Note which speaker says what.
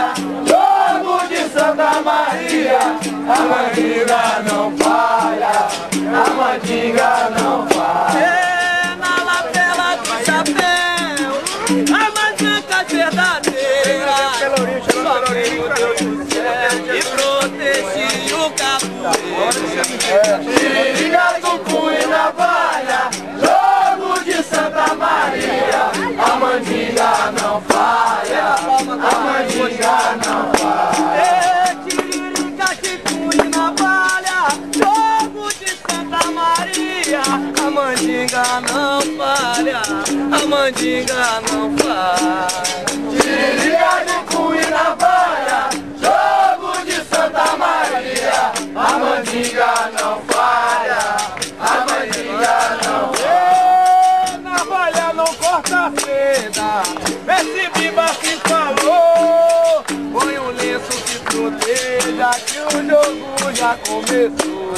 Speaker 1: Jogo de Santa Maria, a mandinga não falha, a mandinga não falha.
Speaker 2: É na lapela do chapéu, a mandinga verdadeira, só veio Deus do céu e protegiu o capoeira.
Speaker 1: Se liga do punho e navalha, jogo de Santa Maria, a mandinga não falha, a mandinga não falha.
Speaker 2: É tiririca de punho e navalha, jogo de Santa Maria, a mandinga não falha, a mandinga não falha.
Speaker 1: Tiririca de punho e navalha, jogo de Santa Maria, a mandinga não falha, a mandinga não falha.
Speaker 2: Navalha não corta seda, esse biba que falou. Põe um lenço que proteja, que o jogo já começou.